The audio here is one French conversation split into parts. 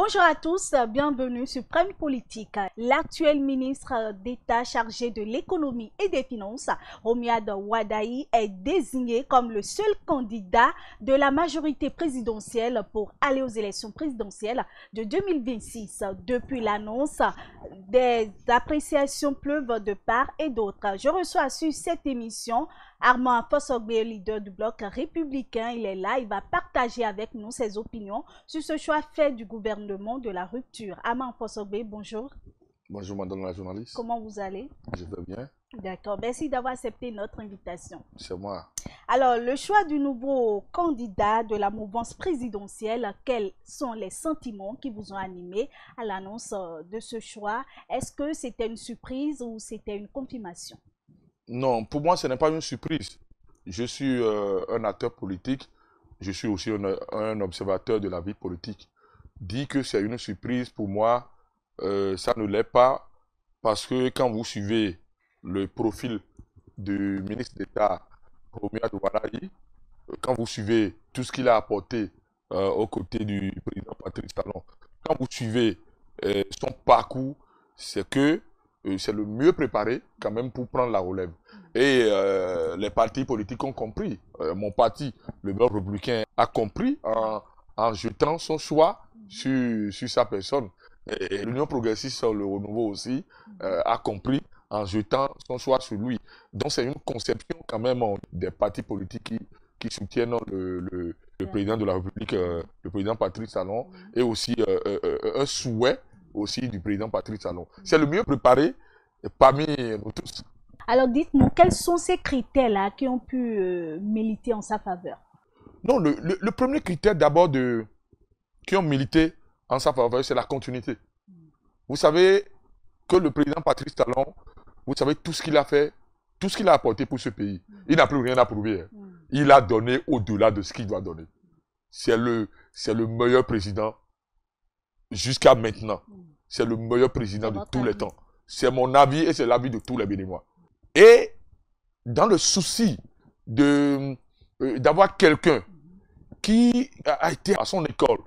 Bonjour à tous, bienvenue sur Prime Politique. L'actuel ministre d'État chargé de l'économie et des finances, Romiad Wadaï, est désigné comme le seul candidat de la majorité présidentielle pour aller aux élections présidentielles de 2026. Depuis l'annonce, des appréciations pleuvent de part et d'autre. Je reçois sur cette émission Armand Fossogbe, leader du bloc républicain. Il est là, il va partager avec nous ses opinions sur ce choix fait du gouvernement de la rupture. Armand Fossogbe, bonjour. Bonjour madame la journaliste. Comment vous allez? Je vais bien. D'accord, merci d'avoir accepté notre invitation. C'est moi. Alors, le choix du nouveau candidat de la mouvance présidentielle, quels sont les sentiments qui vous ont animé à l'annonce de ce choix? Est-ce que c'était une surprise ou c'était une confirmation? Non, pour moi, ce n'est pas une surprise. Je suis un acteur politique. Je suis aussi un observateur de la vie politique. Dire que c'est une surprise, pour moi, ça ne l'est pas. Parce que quand vous suivez le profil du ministre d'État, Romiad Wadaï, quand vous suivez tout ce qu'il a apporté aux côtés du président Patrice Talon, quand vous suivez son parcours, c'est que c'est le mieux préparé quand même pour prendre la relève. Et les partis politiques ont compris. Mon parti, le Bloc républicain, a compris en jetant son choix sur sa personne. Et l'Union progressiste, le renouveau aussi, a compris en jetant son choix sur lui. Donc c'est une conception quand même des partis politiques qui soutiennent le président de la République, le président Patrice Talon, et aussi un souhait aussi du président Patrice Talon. C'est le mieux préparé parmi nous tous. Alors dites-nous, quels sont ces critères-là qui ont pu militer en sa faveur? Non, le premier critère d'abord qui ont milité en sa faveur, c'est la continuité. Vous savez que le président Patrice Talon, vous savez tout ce qu'il a fait, tout ce qu'il a apporté pour ce pays. Il n'a plus rien à prouver. Il a donné au-delà de ce qu'il doit donner. C'est le meilleur président jusqu'à maintenant. C'est le meilleur président de tous les temps. C'est mon avis et c'est l'avis de tous les Béninois. Et dans le souci d'avoir quelqu'un qui a été à son école,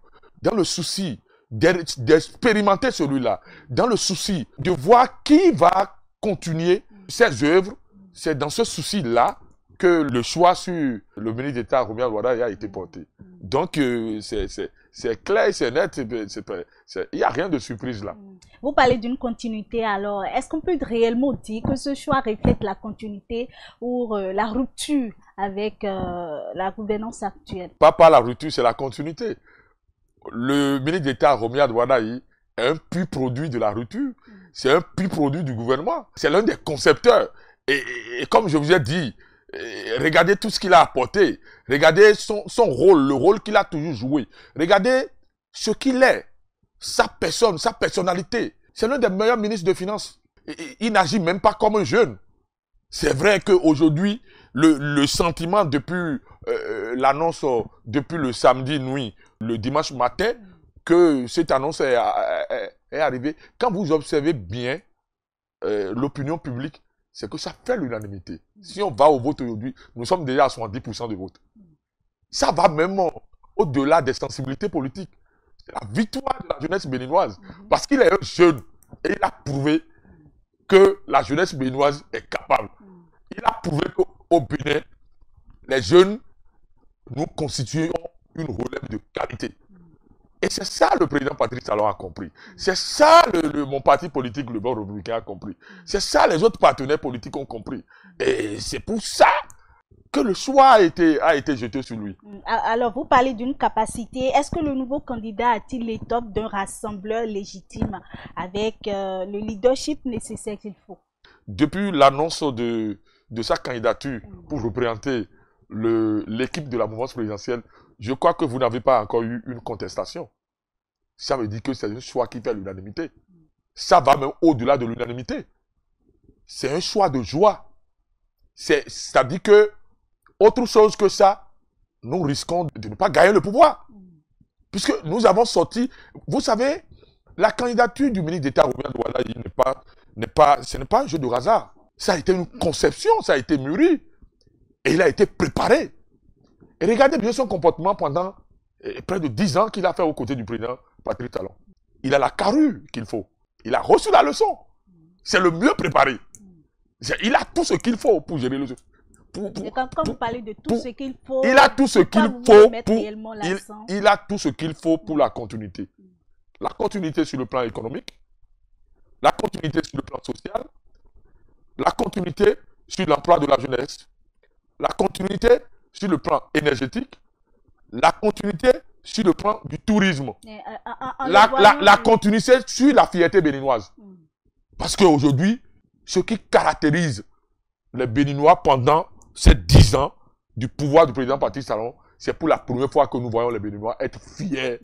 dans le souci d'expérimenter celui-là, dans le souci de voir qui va continuer ses œuvres, c'est dans ce souci-là que le choix sur le ministre d'État Romiad Wadaï a été porté. Donc c'est clair, c'est net, il n'y a rien de surprise là. Vous parlez d'une continuité, alors est-ce qu'on peut réellement dire que ce choix reflète la continuité ou la rupture avec la gouvernance actuelle? Pas la rupture, c'est la continuité. Le ministre d'État Romiad Wadaï est un pur produit de la rupture. C'est un pur produit du gouvernement. C'est l'un des concepteurs. Et comme je vous ai dit, regardez tout ce qu'il a apporté. Regardez son rôle, le rôle qu'il a toujours joué. Regardez ce qu'il est, sa personne, sa personnalité. C'est l'un des meilleurs ministres de Finances. Il n'agit même pas comme un jeune. C'est vrai qu'aujourd'hui, le sentiment depuis l'annonce, depuis le samedi nuit, le dimanche matin, que cette annonce est arrivée, quand vous observez bien l'opinion publique, c'est que ça fait l'unanimité. Si on va au vote aujourd'hui, nous sommes déjà à 70% de vote. Ça va même au-delà des sensibilités politiques. C'est la victoire de la jeunesse béninoise. Parce qu'il est un jeune et il a prouvé que la jeunesse béninoise est capable. Il a prouvé qu'au Bénin, les jeunes, nous constituons une relève de qualité. Et c'est ça le président Patrice Talon a compris. C'est ça mon parti politique, le Bloc républicain, a compris. C'est ça les autres partenaires politiques ont compris. Et c'est pour ça que le choix a été jeté sur lui. Alors, vous parlez d'une capacité. Est-ce que le nouveau candidat a-t-il l'étoffe d'un rassembleur légitime avec le leadership nécessaire qu'il faut? Depuis l'annonce de sa candidature pour représenter l'équipe de la mouvance présidentielle, je crois que vous n'avez pas encore eu une contestation. Ça veut dire que c'est un choix qui fait l'unanimité. Ça va même au-delà de l'unanimité. C'est un choix de joie. Ça dit que, autre chose que ça, nous risquons de ne pas gagner le pouvoir. Puisque nous avons sorti, vous savez, la candidature du ministre d'État Romiad Wadaï ce n'est pas un jeu de hasard. Ça a été une conception, ça a été mûri. Et il a été préparé. Et regardez bien son comportement pendant près de 10 ans qu'il a fait aux côtés du président Patrice Talon. il a la carrure qu'il faut. Il a reçu la leçon. C'est le mieux préparé. Il a tout ce qu'il faut pour gérer le... Et quand vous parlez de tout ce qu'il faut... Il a tout ce qu'il faut pour... Il a tout ce qu'il faut pour la continuité. La continuité sur le plan économique, la continuité sur le plan social, la continuité sur l'emploi de la jeunesse, la continuité sur le plan énergétique, la continuité sur le plan du tourisme, la continuité sur la fierté béninoise. Parce qu'aujourd'hui, ce qui caractérise les Béninois pendant ces 10 ans du pouvoir du président Patrice Talon, c'est pour la première fois que nous voyons les Béninois être fiers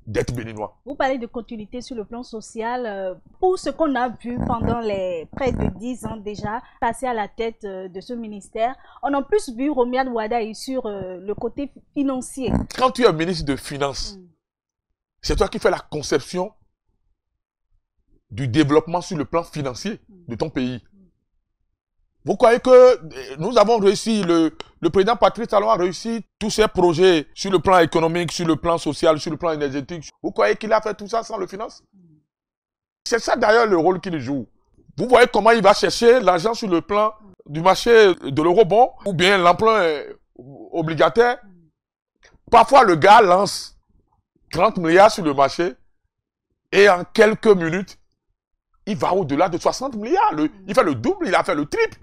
d'être Béninois. Vous parlez de continuité sur le plan social. Pour ce qu'on a vu pendant les près de 10 ans déjà, passer à la tête de ce ministère, on a plus vu Romuald Wadayi sur le côté financier. Quand tu es ministre de Finances, c'est toi qui fais la conception du développement sur le plan financier de ton pays. Vous croyez que nous avons réussi, le président Patrice Talon a réussi tous ses projets sur le plan économique, sur le plan social, sur le plan énergétique. Vous croyez qu'il a fait tout ça sans le finance? C'est ça d'ailleurs le rôle qu'il joue. Vous voyez comment il va chercher l'argent sur le plan du marché de l'eurobond ou bien l'emprunt obligataire. Parfois le gars lance 30 milliards sur le marché et en quelques minutes, il va au-delà de 60 milliards. Il fait le double, il a fait le triple.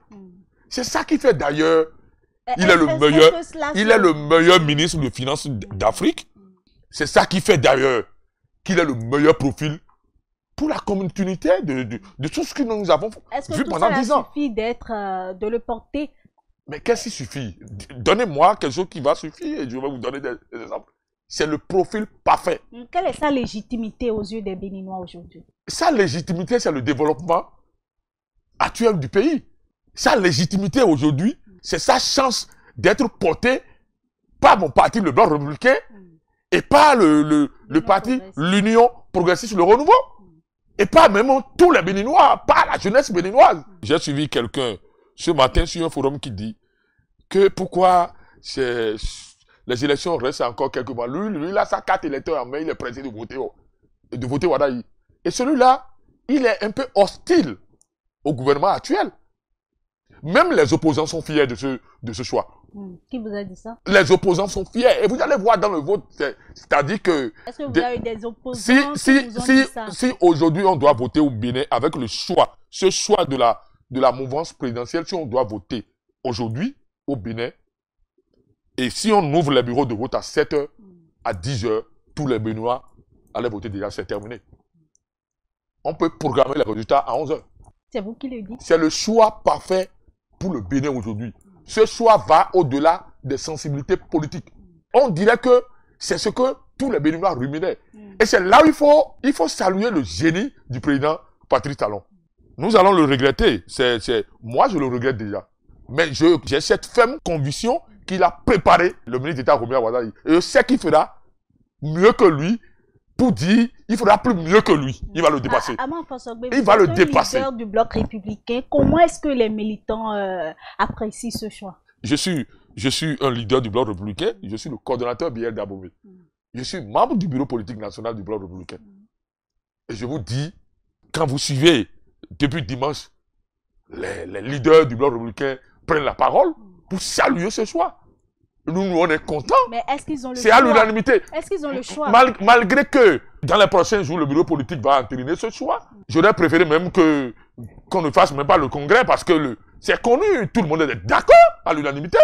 C'est ça qui fait d'ailleurs, il est le meilleur ministre de Finances d'Afrique. C'est ça qui fait d'ailleurs qu'il est le meilleur profil pour la continuité de tout ce que nous avons vu pendant 10 ans. Est-ce que suffit de le porter? Mais qu'est-ce qui suffit? Donnez-moi quelque chose qui va suffire et je vais vous donner des exemples. C'est le profil parfait. Quelle est sa légitimité aux yeux des Béninois aujourd'hui? Sa légitimité, c'est le développement actuel du pays. Sa légitimité aujourd'hui, c'est sa chance d'être porté par mon parti, le Bloc républicain, et par le parti, l'Union progressiste, le renouveau, et pas même tous les Béninois, pas la jeunesse béninoise. J'ai suivi quelqu'un ce matin sur un forum qui dit que pourquoi les élections restent encore quelques mois. Lui, il a sa carte électeur en main, il est pressé de voter Wadayi. Et celui-là, il est un peu hostile au gouvernement actuel. Même les opposants sont fiers de ce choix. Qui vous a dit ça? Les opposants sont fiers. Et vous allez voir dans le vote, c'est-à-dire que... Est-ce que vous avez des opposants qui vous ont dit ça? Si aujourd'hui on doit voter au Bénin avec le choix, ce choix de la mouvance présidentielle, si on doit voter aujourd'hui au Bénin, et si on ouvre les bureaux de vote à 7 h, à 10 h, tous les Béninois allaient voter déjà, c'est terminé. On peut programmer les résultats à 11 h. C'est vous qui le dites. C'est le choix parfait pour le Bénin aujourd'hui. Ce choix va au-delà des sensibilités politiques. On dirait que c'est ce que tous les Béninois ruminaient. Et c'est là où il faut saluer le génie du président Patrice Talon. Nous allons le regretter. Moi, je le regrette déjà. Mais j'ai cette ferme conviction qu'il a préparé le ministre d'État Romuald Wadayi. Et je sais qu'il fera mieux que lui pour dire il fera plus mieux que lui. Il va le dépasser. Il va le dépasser. Leader du Bloc républicain, comment est-ce que les militants apprécient ce choix? Je suis un leader du Bloc républicain. Je suis le coordonnateur Biel Dabomé. Je suis membre du bureau politique national du Bloc républicain. Et je vous dis, quand vous suivez depuis dimanche, les leaders du Bloc républicain prennent la parole pour saluer ce choix. Nous, on est contents. Mais est-ce qu'ils ont le choix? C'est à l'unanimité. Est-ce qu'ils ont le choix? Malgré que dans les prochains jours, le bureau politique va entériner ce choix. J'aurais préféré même qu'on ne fasse même pas le congrès parce que c'est connu, tout le monde est d'accord à l'unanimité.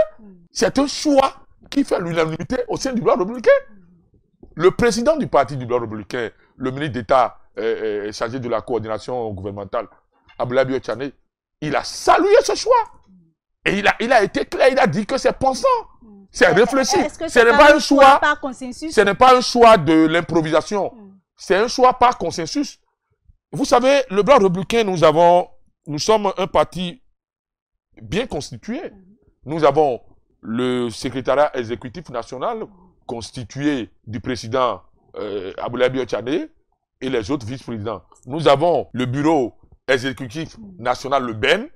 C'est un choix qui fait l'unanimité au sein du Bloc républicain. Le président du parti du Bloc républicain, le ministre d'État chargé de la coordination gouvernementale, Aboulaye Biotchane, il a salué ce choix. Et il a été clair, il a dit que c'est pensant, c'est réfléchi. Ce n'est pas un choix par consensus? Ce n'est pas un choix de l'improvisation. C'est un choix par consensus. Vous savez, le Bloc républicain, nous sommes un parti bien constitué. Nous avons le secrétariat exécutif national constitué du président Aboulaye Biotchane et les autres vice-présidents. Nous avons le bureau exécutif national, le BEN,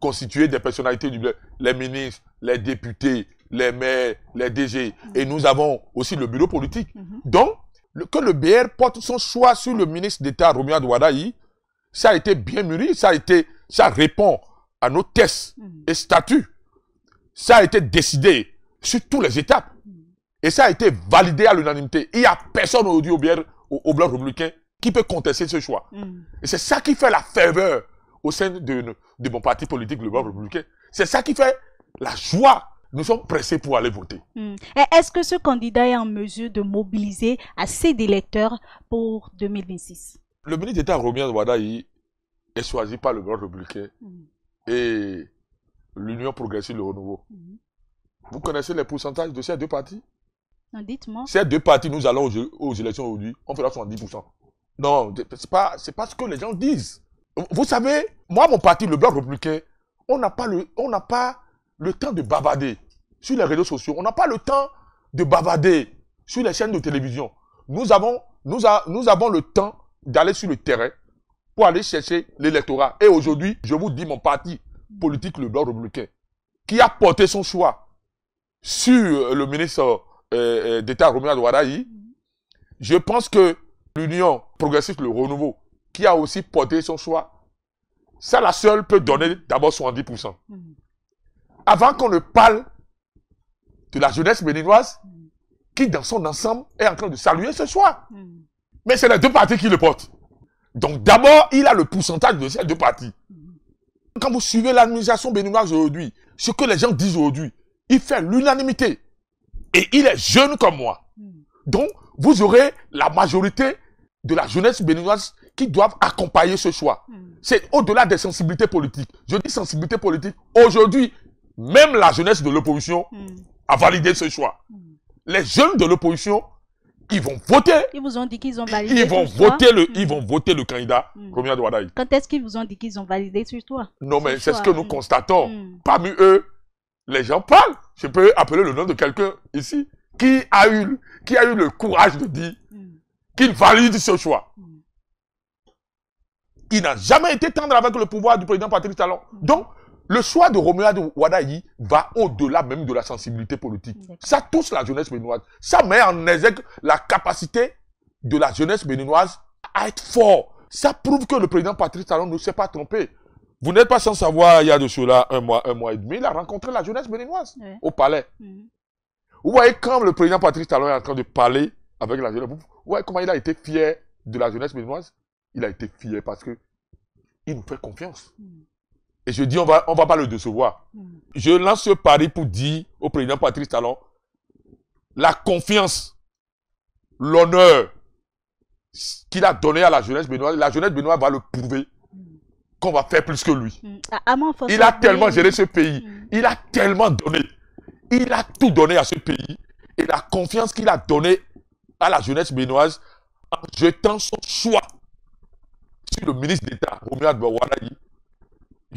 constitué des personnalités du bloc, les ministres, les députés, les maires, les DG. Et nous avons aussi le bureau politique. Donc, que le BR porte son choix sur le ministre d'État Romuald Wadayi, ça a été bien mûri, ça répond à nos tests et statuts. Ça a été décidé sur toutes les étapes. Et ça a été validé à l'unanimité. Il n'y a personne aujourd'hui au Bloc républicain qui peut contester ce choix. Et c'est ça qui fait la ferveur au sein de mon parti politique, le Bloc républicain. C'est ça qui fait la joie. Nous sommes pressés pour aller voter. Est-ce que ce candidat est en mesure de mobiliser assez d'électeurs pour 2026? Le ministre d'État Romuald Wadayi est choisi par le Bloc républicain et l'Union progressive, le renouveau. Vous connaissez les pourcentages de ces deux partis? Dites-moi. Ces deux partis, nous allons aux élections aujourd'hui, on fera 70%. Non, c'est pas ce que les gens disent. Vous savez, moi, mon parti, le Bloc républicain, on n'a pas le temps de bavarder sur les réseaux sociaux. On n'a pas le temps de bavarder sur les chaînes de télévision. Nous avons le temps d'aller sur le terrain pour aller chercher l'électorat. Et aujourd'hui, je vous dis, mon parti politique, le Bloc républicain, qui a porté son choix sur le ministre d'État Romuald Wadayi, je pense que l'Union progressive, le renouveau, qui a aussi porté son choix, ça la seule peut donner d'abord 70%. Avant qu'on ne parle de la jeunesse béninoise, qui dans son ensemble est en train de saluer ce choix. Mais c'est les deux partis qui le portent. Donc d'abord, il a le pourcentage de ces deux partis. Quand vous suivez l'administration béninoise aujourd'hui, ce que les gens disent aujourd'hui, il fait l'unanimité. Et il est jeune comme moi. Donc, vous aurez la majorité de la jeunesse béninoise qui doivent accompagner ce choix. C'est au-delà des sensibilités politiques. Je dis sensibilité politique. Aujourd'hui, même la jeunesse de l'opposition a validé ce choix. Les jeunes de l'opposition, ils vont voter. Ils vous ont dit qu'ils ont validé Ils vont voter le candidat Romuald Wadayi. Quand est-ce qu'ils vous ont dit qu'ils ont validé ce choix? Non, mais c'est ce que nous constatons. Parmi eux, les gens parlent. Je peux appeler le nom de quelqu'un ici qui a eu le courage de dire qu'il valide ce choix. Il n'a jamais été tendre avec le pouvoir du président Patrice Talon. Donc, le choix de Romuald Wadayi va au-delà même de la sensibilité politique. Ça touche la jeunesse béninoise. Ça met en exergue la capacité de la jeunesse béninoise à être fort. Ça prouve que le président Patrice Talon ne s'est pas trompé. Vous n'êtes pas sans savoir, il y a de cela un mois et demi, il a rencontré la jeunesse béninoise au palais. Vous voyez quand le président Patrice Talon est en train de parler avec la jeunesse, vous voyez comment il a été fier de la jeunesse béninoise? Il a été fier parce que il nous fait confiance. Et je dis, on va pas le décevoir. Je lance ce pari pour dire au président Patrice Talon, la confiance, l'honneur qu'il a donné à la jeunesse béninoise va le prouver qu'on va faire plus que lui. Il a tellement géré ce pays. Il a tellement donné. Il a tout donné à ce pays. Et la confiance qu'il a donnée à la jeunesse béninoise en jetant son choix sur le ministre d'État, Romuald Wadayi,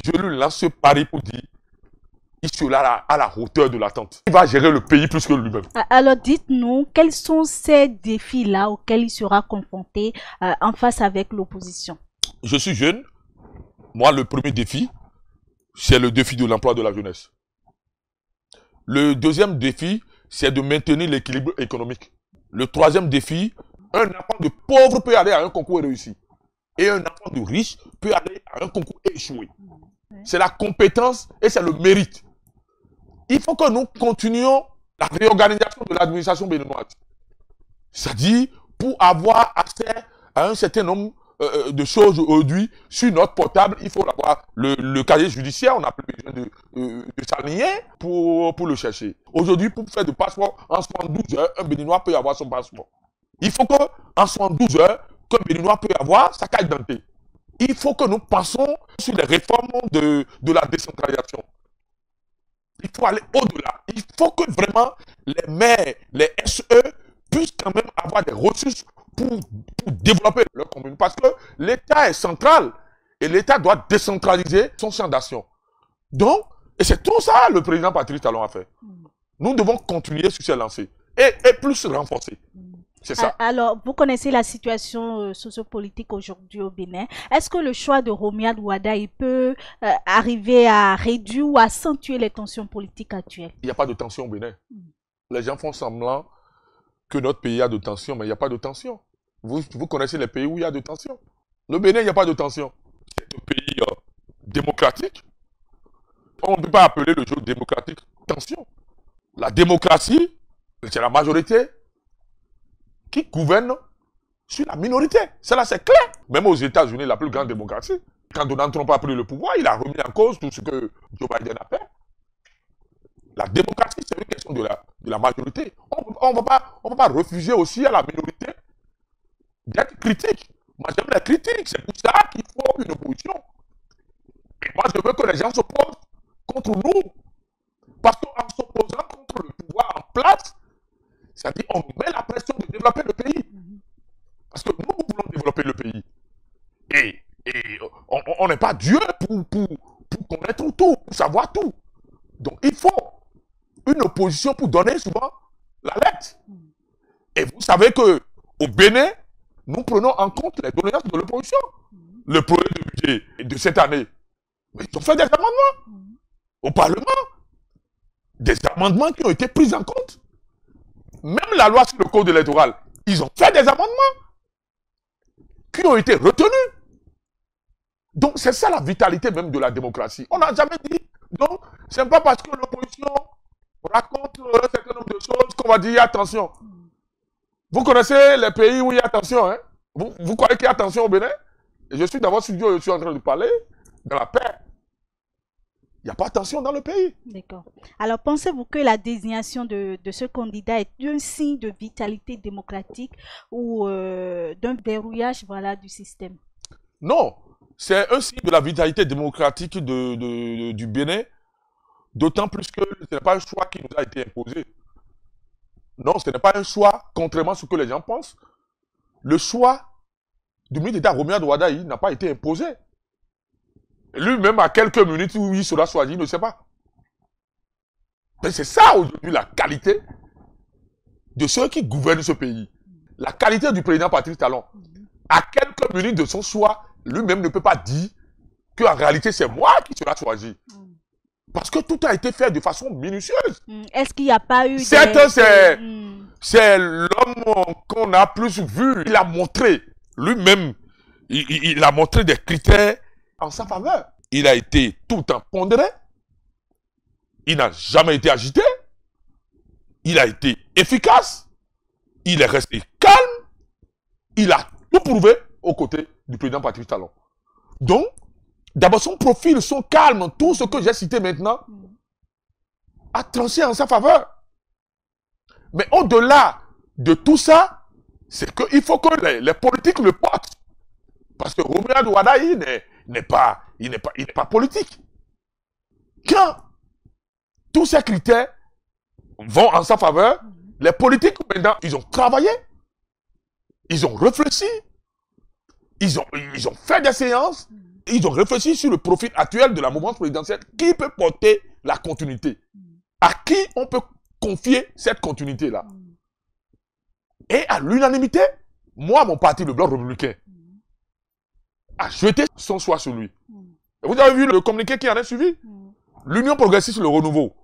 je lui lance ce pari pour dire il sera à la hauteur de l'attente. Il va gérer le pays plus que lui-même. Alors dites-nous, quels sont ces défis-là auxquels il sera confronté en face avec l'opposition? Je suis jeune. Moi, le premier défi, c'est le défi de l'emploi de la jeunesse. Le deuxième défi, c'est de maintenir l'équilibre économique. Le troisième défi, un enfant de pauvre peut aller à un concours et réussir. Et un enfant de riche peut aller à un concours et échouer. C'est la compétence et c'est le mérite. Il faut que nous continuions la réorganisation de l'administration béninoise. C'est-à-dire, pour avoir accès à un certain nombre de choses aujourd'hui sur notre portable, il faut avoir le casier judiciaire, on n'a plus besoin de s'aligner pour le chercher. Aujourd'hui, pour faire de passeport, en 72 heures, un Béninois peut avoir son passeport. Il faut qu'en 72 heures, qu'un Béninois peut avoir sa carte d'identité. Il faut que nous pensions sur les réformes de la décentralisation. Il faut aller au-delà. Il faut que vraiment les maires, les SE puissent quand même avoir des ressources pour développer leur commune. Parce que l'État est central et l'État doit décentraliser son champ d'action. Donc, et c'est tout ça le président Patrice Talon a fait. Nous devons continuer sur ces lancées et plus renforcer. C'est ça. Alors, vous connaissez la situation sociopolitique aujourd'hui au Bénin. Est-ce que le choix de Romuald Wadayi peut arriver à réduire ou accentuer les tensions politiques actuelles? Il n'y a pas de tension au Bénin. Les gens font semblant que notre pays a de tension, mais il n'y a pas de tension. Vous connaissez les pays où il y a de tension. Le Bénin, il n'y a pas de tension. C'est un pays démocratique. On ne peut pas appeler le jeu démocratique tension. La démocratie, c'est la majorité qui gouverne sur la minorité. Cela, c'est clair. Même aux États-Unis, la plus grande démocratie, quand Donald Trump a pris le pouvoir, il a remis en cause tout ce que Joe Biden a fait. La démocratie, c'est une question de la majorité. On ne va pas refuser aussi à la minorité d'être critique. Moi, j'aime la critique. C'est pour ça qu'il faut une opposition. Et moi, je veux que les gens s'opposent contre nous. Parce qu'en s'opposant contre le pouvoir en place, c'est-à-dire on met la pression de développer le pays. Parce que nous voulons développer le pays. Et on n'est pas Dieu pour connaître tout, pour savoir tout. Donc il faut une opposition pour donner souvent la lettre. Et vous savez qu'au Bénin, nous prenons en compte les doléances de l'opposition. Le projet de budget de cette année, ils ont fait des amendements au Parlement. Des amendements qui ont été pris en compte. Même la loi sur le code électoral, ils ont fait des amendements qui ont été retenus. Donc c'est ça la vitalité même de la démocratie. On n'a jamais dit, donc c'est pas parce que l'opposition raconte un certain nombre de choses qu'on va dire attention. Vous connaissez les pays où il y a attention, hein? Vous croyez qu'il y a attention au Bénin? Et je suis dans votre studio, je suis en train de parler de la paix. Il n'y a pas attention dans le pays. D'accord. Alors, pensez-vous que la désignation de ce candidat est un signe de vitalité démocratique ou d'un verrouillage, voilà, du système? Non, c'est un signe de la vitalité démocratique du Bénin, d'autant plus que ce n'est pas un choix qui nous a été imposé. Non, ce n'est pas un choix, contrairement à ce que les gens pensent. Le choix du ministre d'État Romuald Wardai n'a pas été imposé. Lui-même, à quelques minutes où il sera choisi, il ne sait pas. Mais c'est ça aujourd'hui la qualité de ceux qui gouvernent ce pays. La qualité du président Patrice Talon. À quelques minutes de son choix, lui-même ne peut pas dire qu'en réalité c'est moi qui sera choisi. Parce que tout a été fait de façon minutieuse. Est-ce qu'il n'y a pas eu... Certes, c'est l'homme qu'on a plus vu. Il a montré, lui-même, il a montré des critères en sa faveur. Il a été tout le temps pondéré. Il n'a jamais été agité. Il a été efficace. Il est resté calme. Il a tout prouvé aux côtés du président Patrice Talon. Donc, d'abord son profil, son calme, tout ce que j'ai cité maintenant, a tranché en sa faveur. Mais au-delà de tout ça, c'est qu'il faut que les politiques le portent. Parce que Romuald Wardai n'est pas politique. Quand tous ces critères vont en sa faveur, les politiques maintenant, ils ont travaillé, ils ont réfléchi, ils ont fait des séances, ils ont réfléchi sur le profil actuel de la mouvance présidentielle. Qui peut porter la continuité? À qui on peut confier cette continuité-là? Et à l'unanimité, moi, mon parti, le Bloc républicain, a jeté son choix sur lui. Et vous avez vu le communiqué qui en est suivi? L'Union progressiste, le renouveau.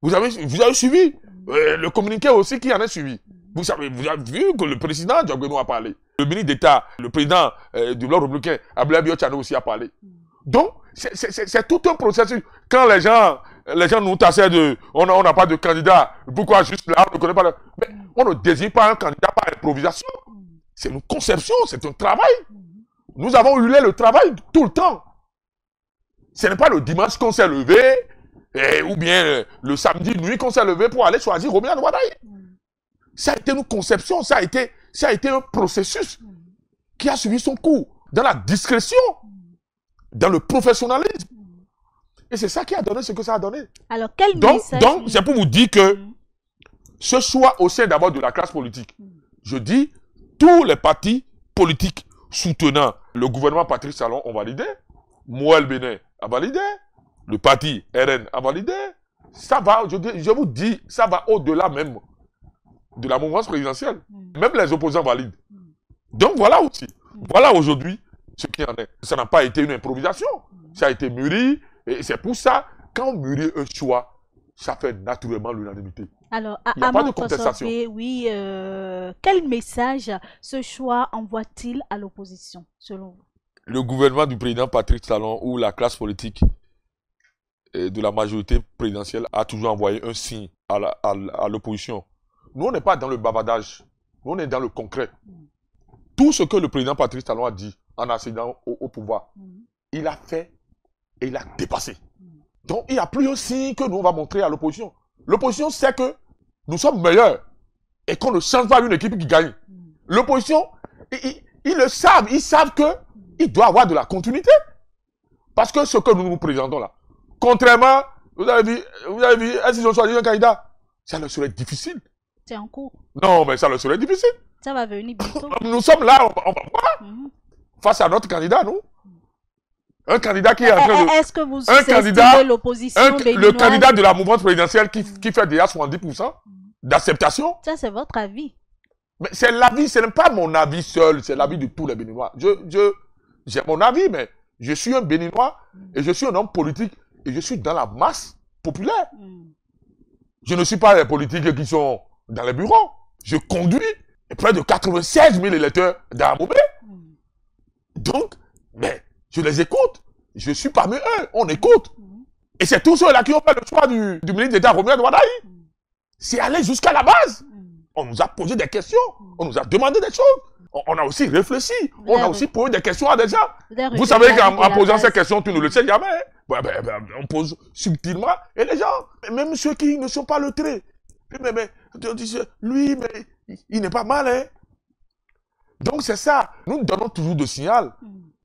Vous avez suivi le communiqué aussi qui en est suivi. Vous avez vu que le président Diogeno a parlé. Le ministre d'État, le président du Bloc républicain, Abdoulaye Biotchano aussi a parlé. Donc, c'est tout un processus. Quand les gens nous tassaient de « on n'a pas de candidat, pourquoi juste là, on ne connaît pas le... » Mais on ne désigne pas un candidat par improvisation. C'est une conception, c'est un travail. Nous avons hurlé le travail tout le temps. Ce n'est pas le dimanche qu'on s'est levé, ou bien le samedi nuit qu'on s'est levé pour aller choisir Romuald Wardai. Ça a été une conception, ça a été un processus qui a suivi son cours, dans la discrétion, dans le professionnalisme. Et c'est ça qui a donné ce que ça a donné. Alors, quel donc, message... c'est pour vous dire que ce choix au sein d'abord de la classe politique, je dis, tous les partis politiques soutenant le gouvernement Patrice Talon ont validé, Moël Bénin a validé, le parti RN a validé. Ça va, je vous dis, ça va au-delà même de la mouvance présidentielle. Même les opposants valident. Donc voilà aussi. Voilà aujourd'hui ce qui en est. Ça n'a pas été une improvisation. Ça a été mûri. Et c'est pour ça, quand on mûrit un choix, ça fait naturellement l'unanimité. Alors, Il n'y a pas de Ahmad contestation. Tosogbe, oui, quel message ce choix envoie-t-il à l'opposition, selon vous? Le gouvernement du président Patrice Talon ou la classe politique de la majorité présidentielle a toujours envoyé un signe à l'opposition. Nous, on n'est pas dans le bavardage. Nous, on est dans le concret. Tout ce que le président Patrice Talon a dit en accédant au pouvoir, il a fait et il a dépassé. Donc, il n'y a plus un signe que nous, on va montrer à l'opposition. L'opposition sait que nous sommes meilleurs et qu'on ne change pas une équipe qui gagne. L'opposition, ils le savent. Ils savent qu'il doit avoir de la continuité. Parce que ce que nous nous présentons là, contrairement, vous avez vu, est-ce qu'ils ont choisi un candidat? Ça leur serait difficile. C'est en cours. Non, mais ça leur serait difficile. Ça va venir bientôt. Nous sommes là, on va voir, face à notre candidat, nous. Un candidat qui est en train de... Est-ce que vous estimez l'opposition le candidat de la mouvance présidentielle qui fait déjà 70% d'acceptation. Ça, c'est votre avis. Mais c'est l'avis, ce n'est pas mon avis seul, c'est l'avis de tous les Béninois. J'ai mon avis, mais je suis un Béninois et je suis un homme politique et je suis dans la masse populaire. Je ne suis pas les politiques qui sont dans les bureaux. Je conduis près de 96 000 électeurs dans Mobé. Donc, mais je les écoute. Je suis parmi eux. On écoute. Et c'est tous ceux-là qui ont fait le choix du ministre d'État Romuald Wadaï. C'est aller jusqu'à la base. On nous a posé des questions. On nous a demandé des choses. On a aussi réfléchi. On a aussi posé des questions à des gens. Vous savez qu'en posant ces questions, tu ne le sais jamais. On pose subtilement. Et les gens, même ceux qui ne sont pas lettrés, lui, il n'est pas mal. Hein? Donc c'est ça. Nous donnons toujours de signal.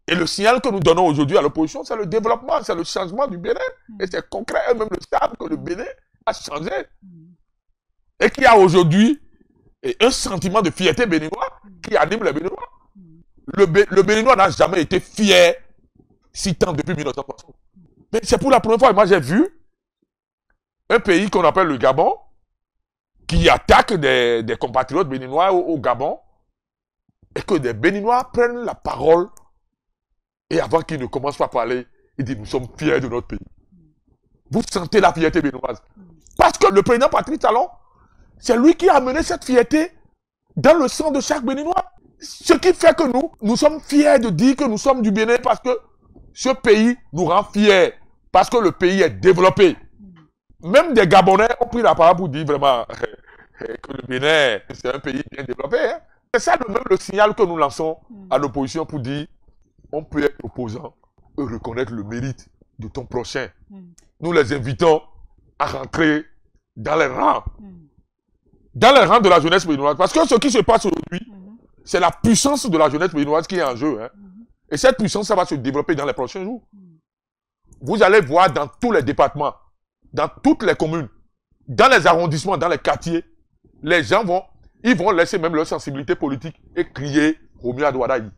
Et le signal que nous donnons aujourd'hui à l'opposition, c'est le développement, c'est le changement du Bénin. Et c'est concret. Eux-mêmes le savent que le Bénin a changé. Et qu'il y a aujourd'hui un sentiment de fierté béninois qui anime les Béninois. Le Béninois n'a jamais été fier si tant depuis 1960. Mais c'est pour la première fois, moi j'ai vu un pays qu'on appelle le Gabon qui attaque des compatriotes béninois au Gabon et que des Béninois prennent la parole et avant qu'ils ne commencent pas à parler, ils disent nous sommes fiers de notre pays. Vous sentez la fierté béninoise. Parce que le président Patrice Talon, c'est lui qui a amené cette fierté dans le sang de chaque Béninois. Ce qui fait que nous sommes fiers de dire que nous sommes du Bénin parce que ce pays nous rend fiers. Parce que le pays est développé. Même des Gabonais ont pris la parole pour dire vraiment que le Bénin, c'est un pays bien développé. Hein. C'est ça même le signal que nous lançons à l'opposition pour dire on peut être opposant et reconnaître le mérite de ton prochain. Nous les invitons à rentrer dans les rangs. Dans les rangs de la jeunesse béninoise. Parce que ce qui se passe aujourd'hui, c'est la puissance de la jeunesse béninoise qui est en jeu. Hein. Et cette puissance, ça va se développer dans les prochains jours. Vous allez voir dans tous les départements, dans toutes les communes, dans les arrondissements, dans les quartiers, les gens vont laisser même leur sensibilité politique et crier Romuald Wadaï.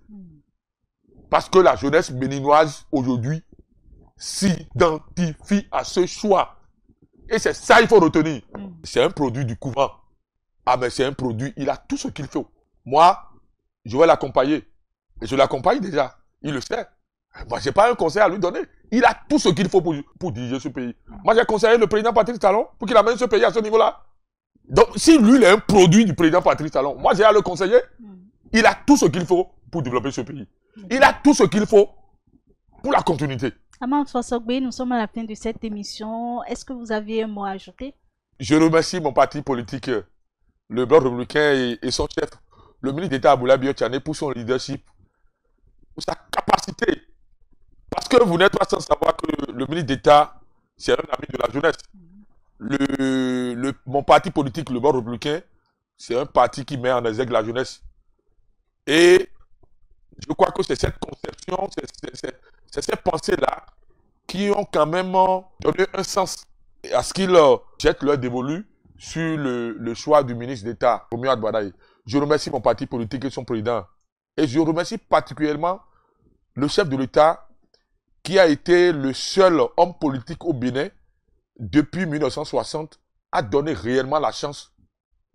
Parce que la jeunesse béninoise, aujourd'hui, s'identifie à ce choix. Et c'est ça qu'il faut retenir. C'est un produit du couvent. Ah, mais c'est un produit, il a tout ce qu'il faut. Moi, je vais l'accompagner. Et je l'accompagne déjà. Il le sait. Moi, je n'ai pas un conseil à lui donner. Il a tout ce qu'il faut pour diriger ce pays. Moi, j'ai conseillé le président Patrice Talon pour qu'il amène ce pays à ce niveau-là. Donc, si lui, il est un produit du président Patrice Talon, moi, j'ai à le conseiller. Il a tout ce qu'il faut pour développer ce pays. Il a tout ce qu'il faut pour la continuité. Ahmad Tosogbe, nous sommes à la fin de cette émission. Est-ce que vous aviez un mot à ajouter? Je remercie mon parti politique, le Bloc républicain et son chef, le ministre d'État Aboulaye Biotchane, pour son leadership, pour sa capacité. Parce que vous n'êtes pas sans savoir que le ministre d'État, c'est un ami de la jeunesse. Mon parti politique, le Bloc républicain, c'est un parti qui met en exergue la jeunesse. Et je crois que c'est cette conception, c'est ces pensées-là qui ont quand même donné un sens à ce qu'ils jettent leur dévolu sur le choix du ministre d'État, Romuald Wadaï. Je remercie mon parti politique et son président. Et je remercie particulièrement le chef de l'État qui a été le seul homme politique au Bénin depuis 1960 à donner réellement la chance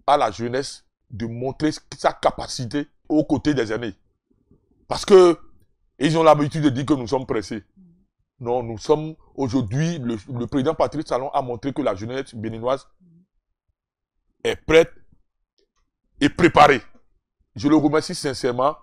à la jeunesse de montrer sa capacité aux côtés des aînés. Parce que ils ont l'habitude de dire que nous sommes pressés. Non, nous sommes aujourd'hui, le président Patrice Talon a montré que la jeunesse béninoise est prête et préparée. Je le remercie sincèrement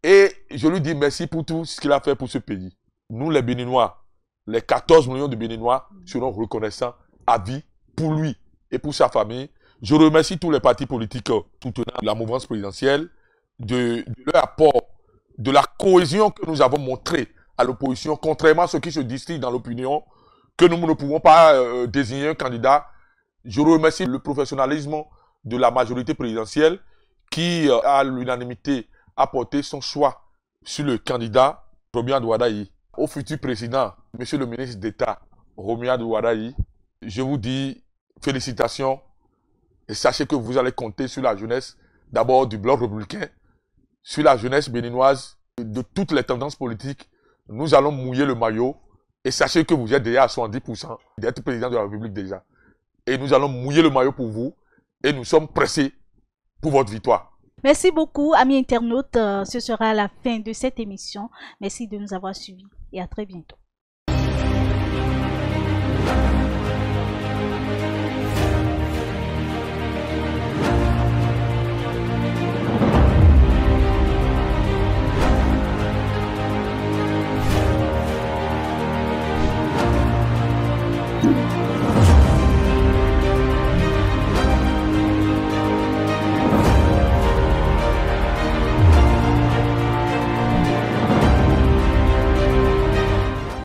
et je lui dis merci pour tout ce qu'il a fait pour ce pays. Nous, les Béninois, les 14 millions de Béninois seront reconnaissants à vie pour lui et pour sa famille. Je remercie tous les partis politiques soutenant la mouvance présidentielle de leur apport, de la cohésion que nous avons montrée à l'opposition, contrairement à ceux qui se distillent dans l'opinion, que nous ne pouvons pas désigner un candidat. Je remercie le professionnalisme de la majorité présidentielle qui, à l'unanimité, a porté son choix sur le candidat Romuald Wardai. Au futur président, monsieur le ministre d'État Romuald Wardai, je vous dis félicitations et sachez que vous allez compter sur la jeunesse, d'abord du bloc républicain, sur la jeunesse béninoise, de toutes les tendances politiques. Nous allons mouiller le maillot et sachez que vous êtes déjà à 70% d'être président de la République déjà. Et nous allons mouiller le maillot pour vous et nous sommes pressés pour votre victoire. Merci beaucoup, amis internautes. Ce sera la fin de cette émission. Merci de nous avoir suivis et à très bientôt.